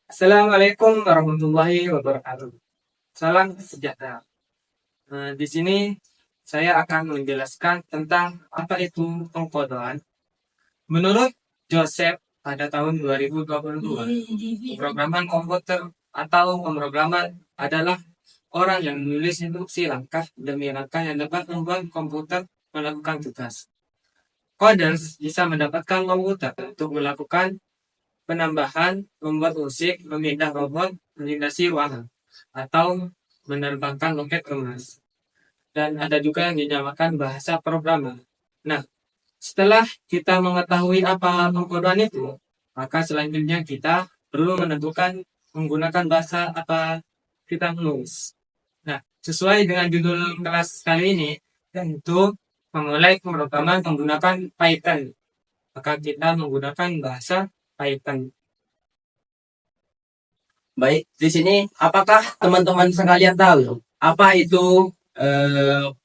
Assalamualaikum warahmatullahi wabarakatuh. Salam sejahtera. Di sini saya akan menjelaskan tentang apa itu pengkodoan. Menurut Joseph pada tahun 2022, pemrograman komputer atau pemrograman adalah orang yang menulis instruksi langkah demi langkah yang dapat membuat komputer melakukan tugas. Coders bisa mendapatkan komputer untuk melakukan penambahan, membuat musik, memindah robot, melintasi ruangan, atau menerbangkan roket ke Mars. Dan ada juga yang dinamakan bahasa programmer. Nah, setelah kita mengetahui apa pengkodoan itu, maka selanjutnya kita perlu menentukan menggunakan bahasa apa kita menulis. Nah, sesuai dengan judul kelas kali ini, yaitu memulai pemrograman menggunakan Python. Maka kita menggunakan bahasa Python. Baik, di sini apakah teman-teman sekalian tahu apa itu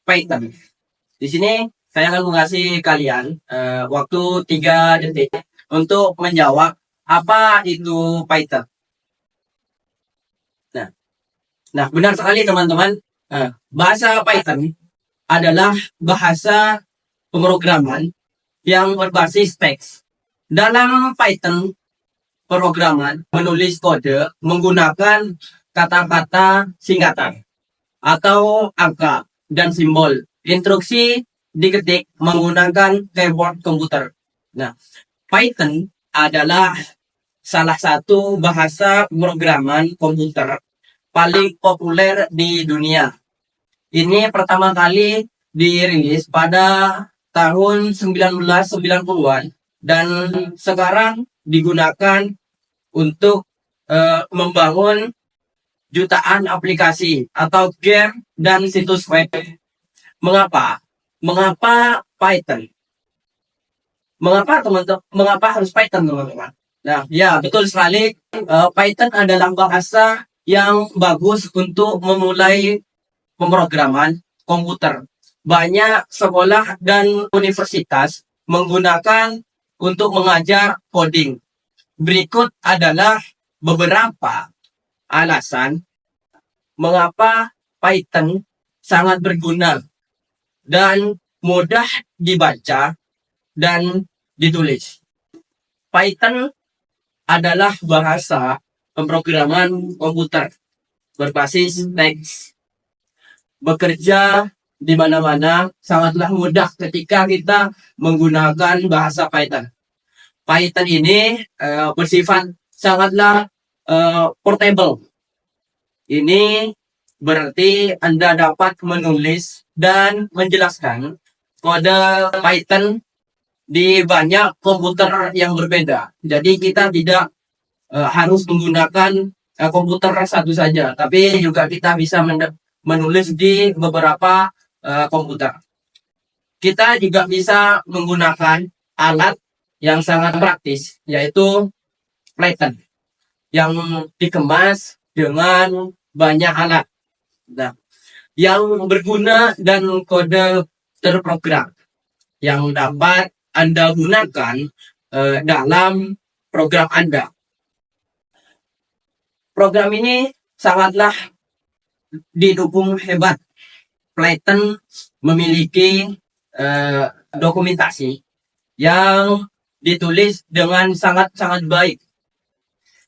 Python? Di sini saya akan mengasih kalian waktu 3 detik untuk menjawab apa itu Python. Nah, nah benar sekali teman-teman. Bahasa Python adalah bahasa pemrograman yang berbasis teks. Dalam Python, pemrograman menulis kode menggunakan kata-kata singkatan atau angka dan simbol. Instruksi diketik menggunakan keyboard komputer. Nah, Python adalah salah satu bahasa pemrograman komputer paling populer di dunia. Ini pertama kali dirilis pada tahun 1990-an dan sekarang digunakan untuk membangun jutaan aplikasi atau game dan situs web. Mengapa? Mengapa Python? Mengapa teman-teman? Mengapa harus Python teman-teman? Nah, ya betul sekali. Python adalah bahasa yang bagus untuk memulai pemrograman komputer. Banyak sekolah dan universitas menggunakan untuk mengajar coding. Berikut adalah beberapa alasan mengapa Python sangat berguna dan mudah dibaca dan ditulis. Python adalah bahasa pemrograman komputer berbasis teks. Bekerja di mana-mana sangatlah mudah ketika kita menggunakan bahasa Python. Python ini bersifat sangatlah portable. Ini berarti Anda dapat menulis dan menjelaskan kode Python di banyak komputer yang berbeda. Jadi kita tidak harus menggunakan komputer satu saja, tapi juga kita bisa menulis di beberapa komputer. Kita juga bisa menggunakan alat yang sangat praktis, yaitu Python, yang dikemas dengan banyak alat. Nah, yang berguna dan kode terprogram yang dapat Anda gunakan dalam program Anda. Program ini sangatlah didukung hebat. Python memiliki dokumentasi yang ditulis dengan sangat-sangat baik.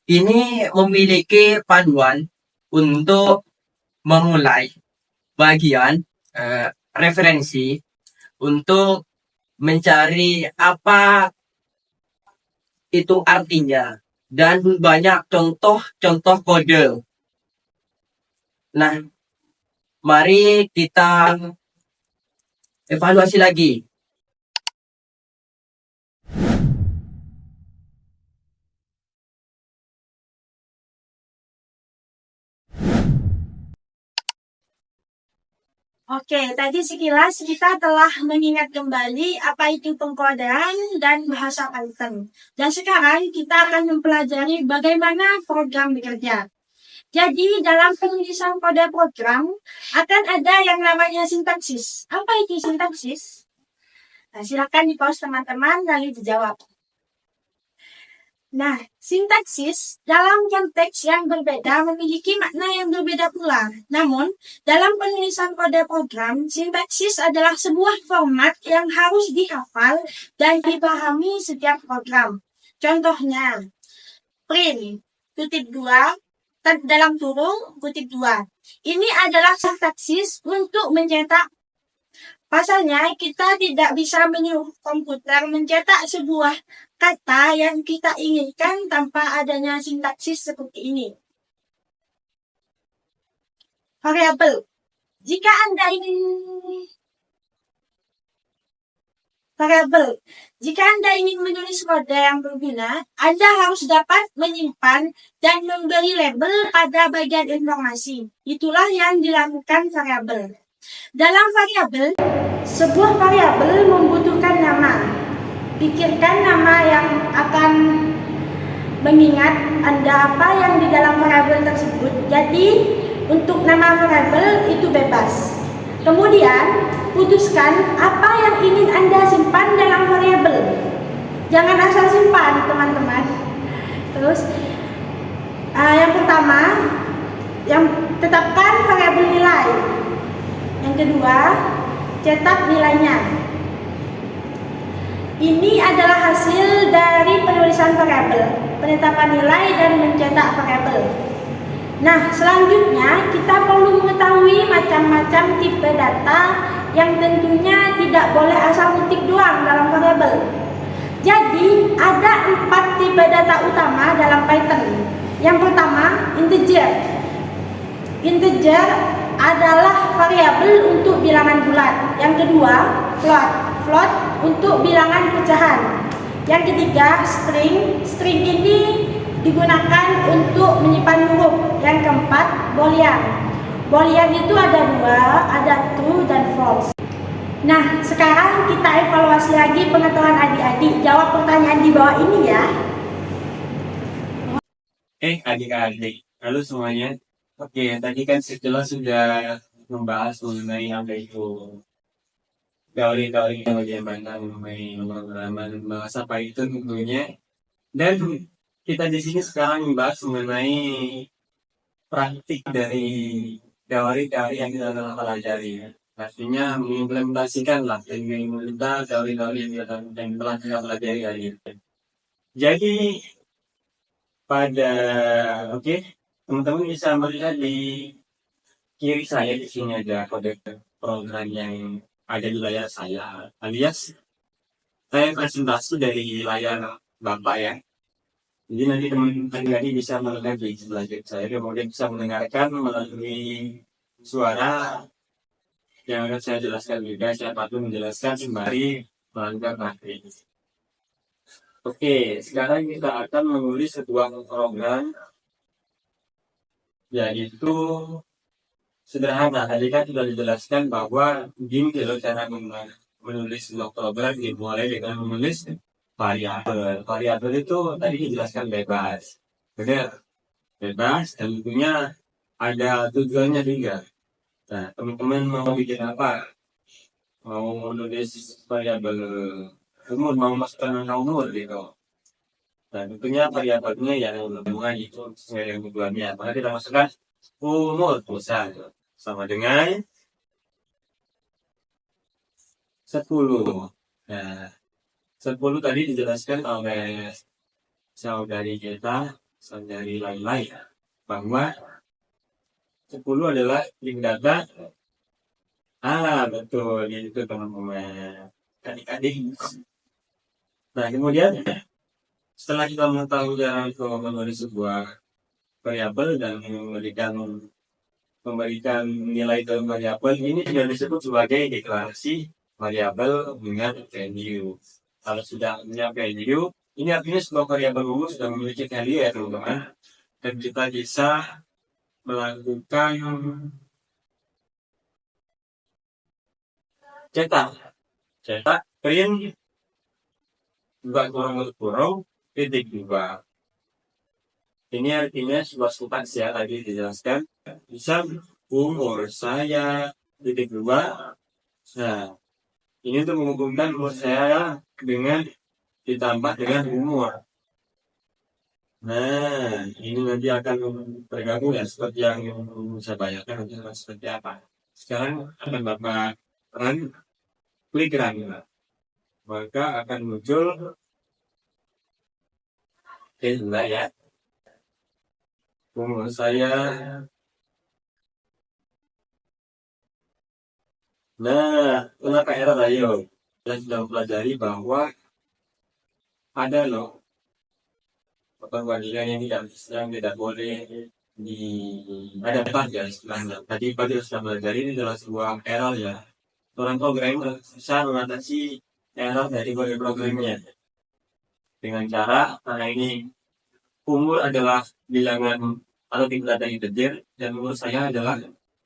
Ini memiliki panduan untuk memulai bagian referensi untuk mencari apa itu artinya dan banyak contoh-contoh kode. Nah, mari kita evaluasi lagi. Oke, tadi sekilas kita telah mengingat kembali apa itu pengkodean dan bahasa Python. Dan sekarang kita akan mempelajari bagaimana program bekerja. Jadi dalam penulisan kode program akan ada yang namanya sintaksis. Apa itu sintaksis? Nah, silakan di pause teman-teman lalu dijawab. Nah, sintaksis dalam konteks yang berbeda memiliki makna yang berbeda pula. Namun, dalam penulisan kode program, sintaksis adalah sebuah format yang harus dihafal dan dipahami setiap program. Contohnya, print, kutip 2, dalam kurung, kutip 2. Ini adalah sintaksis untuk mencetak. Pasalnya, kita tidak bisa menyuruh komputer mencetak sebuah kata yang kita inginkan tanpa adanya sintaksis seperti ini. Variabel. Jika Anda ingin menulis kode yang berguna, Anda harus dapat menyimpan dan memberi label pada bagian informasi. Itulah yang dilakukan variabel. Dalam variabel, sebuah variabel membutuhkan nama. Pikirkan nama yang akan mengingat Anda apa yang di dalam variabel tersebut. Jadi, untuk nama variabel itu bebas. Kemudian, putuskan apa yang ingin Anda simpan dalam variabel. Jangan asal simpan, teman-teman. Terus, yang pertama, tetapkan variabel nilai. Yang kedua, cetak nilainya. Ini adalah hasil dari penulisan variabel, penetapan nilai dan mencetak variabel. Nah, selanjutnya kita perlu mengetahui macam-macam tipe data yang tentunya tidak boleh asal ketik doang dalam variabel. Jadi, ada 4 tipe data utama dalam Python. Yang pertama, integer. Integer adalah variabel untuk bilangan bulat. Yang kedua, float. Float untuk bilangan pecahan. Yang ketiga, string. String ini digunakan untuk menyimpan huruf. Yang keempat, boolean. Boolean itu ada 2, ada true dan false. Nah, sekarang kita evaluasi lagi pengetahuan adik-adik. Jawab pertanyaan di bawah ini ya. Adik-adik, halo semuanya. Oke, tadi kan setelah sudah membahas mengenai apa itu teori-teori bagaimana mengenai pemrograman bahasa Python tentunya. Dan kita di sini sekarang membahas mengenai praktik dari teori-teori yang kita telah pelajari. Artinya mengimplementasikan lah teori-teori yang telah kita pelajari hari ini. Jadi teman-teman bisa melihat di kiri saya di sini ada kode program yang ada di layar saya, alias saya presentasi dari layar Bapak ya. Jadi nanti teman-teman bisa melihat di sebelah kiri saya, kemudian bisa mendengarkan melalui suara yang akan saya jelaskan juga. Saya patut menjelaskan sembari melakukan praktik. Oke, sekarang kita akan menulis sebuah program, yaitu sederhana. Tadi kan sudah dijelaskan bahwa gini kalau cara menulis sebuah program dimulai dengan menulis variabel. Variabel itu tadi dijelaskan bebas, benar? Bebas, dan tentunya ada tujuannya juga. Nah, teman-teman mau bikin apa? Mau menulis variabel umur, mau masukkan angka umur gitu. Nah, tentunya variabelnya yang berhubungan itu sesuai dengan tujuannya. Maka kita masukkan umur misalnya sama dengan 10. Nah, 10 tadi dijelaskan oleh saudari kita, saudari lain-lain, bahwa 10 adalah link data. Betul, itu teman-teman. Adik-adik. Nah, kemudian setelah kita mengetahui cara menulis sebuah variabel dan memberikan nilai dalam variabel, ini juga disebut sebagai deklarasi variabel dengan value. Kalau sudah punya value, ini artinya sebuah variabel umum sudah memiliki value ya teman-teman, dan kita bisa melakukan cetak print 2 titik 2. Ini artinya sebuah substans ya, tadi dijelaskan. Bisa umur saya titik 2. Nah, ini untuk menghubungkan umur saya dengan ditambah dengan umur. Nah, ini nanti akan tergabung ya seperti yang saya bayangkan nanti akan seperti apa. Sekarang akan Bapak run klik run, maka akan muncul sebentar ya. Umur saya. Nah, kenapa error ayo? Kita sudah mempelajari bahwa ada loh perbandingan yang tidak boleh di ada bug ya istilahnya. Tadi Pak sudah mempelajari ini adalah sebuah error ya. Orang programmer bisa mengatasi error dari kode programnya dengan cara, karena ini umur adalah bilangan atau tingkat dari integer dan umur saya adalah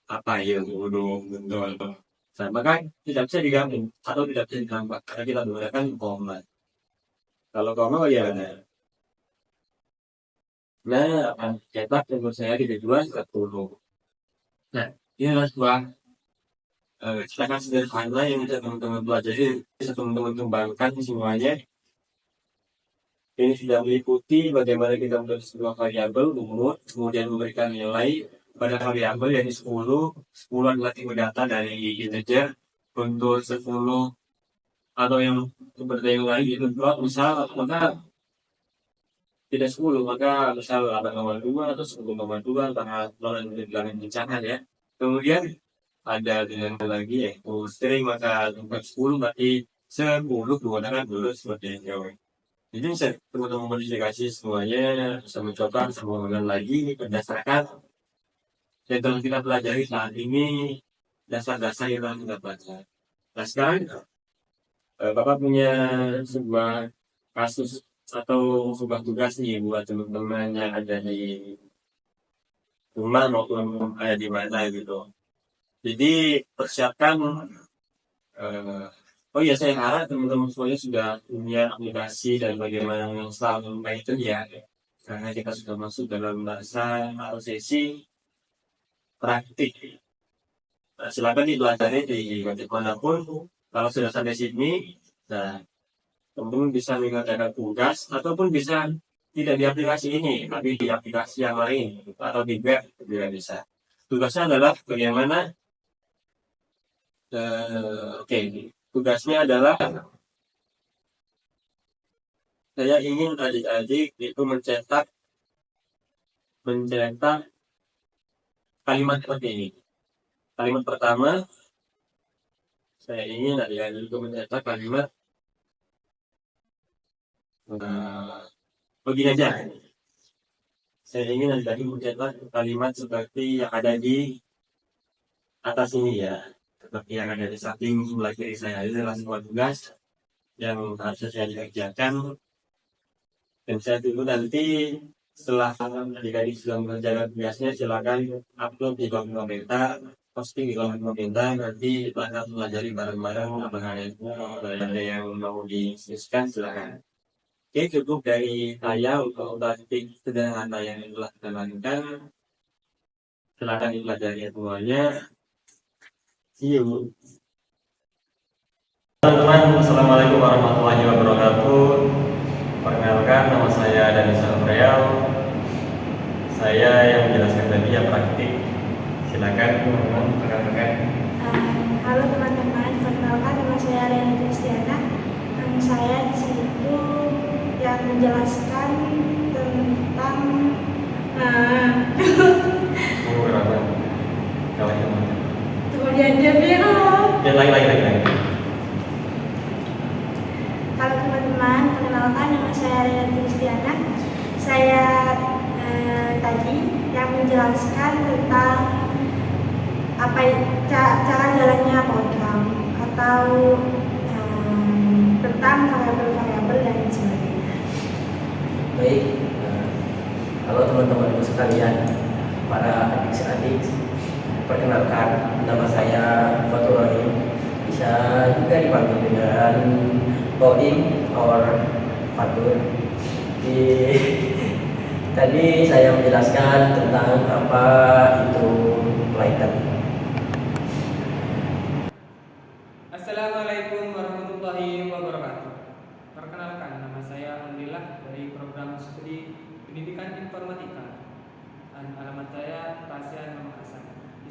apa ya, betul. Maka tidak bisa digabung atau tidak bisa ditambah karena kita menggunakan koma. Kalau koma bagaimana? Nah, akan cetak umur saya di 210. Nah, ini adalah sebuah cetakan sederhana yang bisa teman-teman pelajari, bisa teman-teman kembangkan semuanya. Ini sudah meliputi bagaimana kita menulis sebuah variabel umur, kemudian memberikan nilai pada variabel yang 10. 10 adalah tipe data dari integer. Untuk 10 atau yang seperti yang lain itu misal maka tidak 10, maka misal 8,2 atau 10,2 karena yang dibilang bilangan ya. Kemudian ada dengan lagi yaitu string, maka tempat 10 berarti 10 digunakan dulu seperti itu. Jadi bisa teman-teman modifikasi semuanya, bisa mencoba, bisa mengulang lagi berdasarkan yang telah kita pelajari saat ini, dasar-dasar yang telah kita pelajari. Nah sekarang Bapak punya sebuah kasus atau sebuah tugas nih buat teman-teman yang ada di rumah maupun ada di mana gitu. Jadi persiapkan. Oh iya, saya harap teman-teman semuanya sudah punya aplikasi dan bagaimana menginstal Python ya. Karena kita sudah masuk dalam masa atau sesi praktik. Nah, silakan dipelajari di manapun. Kalau sudah sampai sini, nah teman-teman bisa mengerjakan tugas ataupun bisa tidak di aplikasi ini, tapi di aplikasi yang lain atau di web juga bisa. Tugasnya adalah bagaimana oke, tugasnya adalah saya ingin adik-adik itu mencetak kalimat seperti ini. Kalimat pertama, saya ingin adik-adik itu mencetak kalimat begini aja. Saya ingin adik-adik mencetak kalimat seperti yang ada di atas ini ya. Seperti yang ada di samping sebelah kiri saya. Ini adalah sebuah tugas yang harus saya kerjakan. Dan saya tunggu nanti setelah adik-adik sudah mengerjakan tugasnya, silakan upload di kolom komentar, posting di kolom komentar. Nanti akan pelajari bareng-bareng apakah ada yang mau diskusikan, silakan. Oke, cukup dari saya untuk topik sederhana yang telah kita lakukan. Silakan dipelajari semuanya. See you. Teman-teman, Assalamualaikum warahmatullahi wabarakatuh. Perkenalkan, nama saya Dani Salpreal. Saya yang menjelaskan tadi ya praktik. Silakan teman-teman, rekan-rekan. Halo teman-teman, perkenalkan nama saya Rena Kristiana. Saya di situ yang menjelaskan tentang Berapa? kemudian dia bilang. Ya, lagi. Halo teman-teman, perkenalkan nama saya Rena Kristiana. Saya tadi yang menjelaskan tentang apa cara jalannya program atau tentang variabel-variabel dan sebagainya. Baik, halo teman-teman sekalian, para adik-adik. Perkenalkan, nama saya Fatul Rahim. Bisa juga dipanggil dengan Odin or Fatul. Tadi saya menjelaskan tentang apa itu Python. Assalamualaikum warahmatullahi wabarakatuh. Perkenalkan, nama saya Alhamdulillah dari program studi pendidikan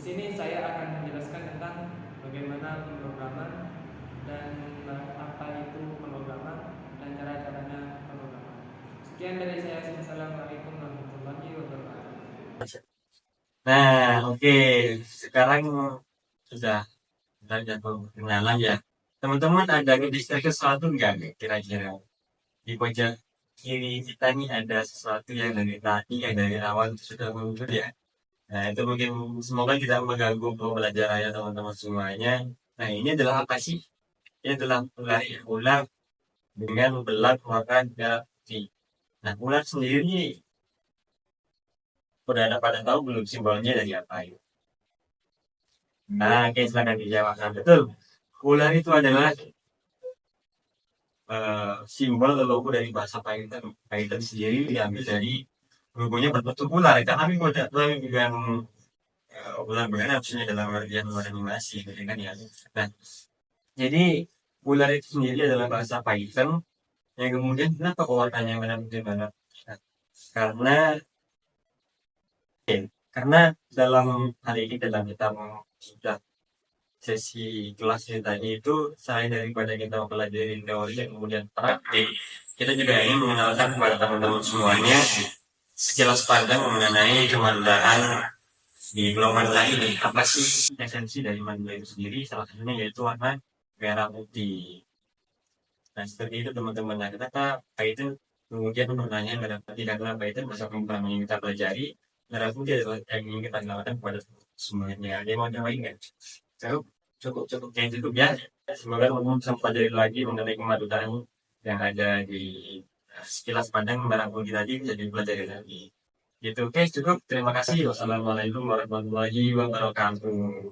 sini saya akan menjelaskan tentang bagaimana pemrograman dan apa itu pemrograman dan cara-caranya pemrograman. Sekian dari saya. Assalamualaikum warahmatullahi wabarakatuh. Nah, oke. Sekarang sudah perkenalan ya. Teman-teman ada kepikiran sesuatu nggak nih kira-kira? Di pojok kiri kita nih ada sesuatu yang dari tadi, yang dari awal itu sudah muncul ya. Nah, itu mungkin semoga tidak mengganggu pembelajarannya teman-teman semuanya. Nah, ini adalah apa sih? Ini adalah ular dengan belang warna merah putih. Nah, ular sendiri udah ada pada tahu belum simbolnya dari apa itu? Nah, oke, silakan dijawab. Nah, betul. Ular itu adalah simbol leluhur dari bahasa Python. Python sendiri diambil dari logonya berbentuk ular. Tapi bukan ular beneran maksudnya dalam artian ular animasi, gitu kan ya. Nah, jadi ular itu sendiri adalah bahasa Python yang kemudian kenapa kok warnanya merah putih banget? Nah, karena karena dalam hari ini dalam kita sudah sesi kelas ini tadi itu selain daripada kita mempelajari teori dan kemudian praktik, kita juga ingin mengenalkan kepada teman-teman semuanya sekilas pandang mengenai kemandaan di pulau Mandala ini. Apa sih esensi dari Mandala itu sendiri? Salah satunya yaitu warna merah putih. Nah, seperti itu teman-teman. Nah, kenapa Python kemudian menanya merah putih? Karena Python bahasa pemrograman yang kita pelajari, merah putih adalah yang ingin kita kenalkan kepada semuanya. Ada yang mau cobain nggak? Cukup yang cukup ya. Semoga teman-teman bisa pelajari lagi mengenai kemadutaan yang ada di sekilas pandang merah putih tadi bisa dipelajari lagi. Gitu, oke, cukup. Terima kasih. Wassalamualaikum warahmatullahi wabarakatuh.